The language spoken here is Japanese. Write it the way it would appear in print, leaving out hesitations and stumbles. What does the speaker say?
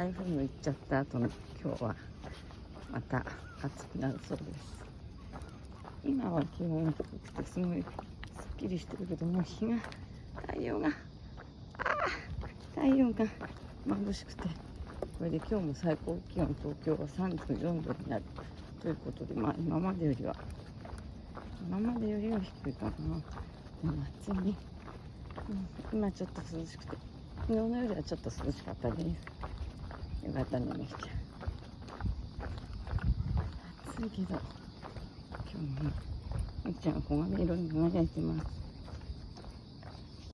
台風の行っちゃった後の今日はまた暑くなるそうです。今は気温が低くてすごいすっきりしてるけど、もう太陽が眩しくて、これで今日も最高気温東京は34度になるということで、今までよりは低いかな。でも暑いね。今ちょっと涼しくて、昨日の夜はちょっと涼しかったです。よかったね、みきちゃん。暑いけど今日もみきちゃんは黄金色に輝いてます。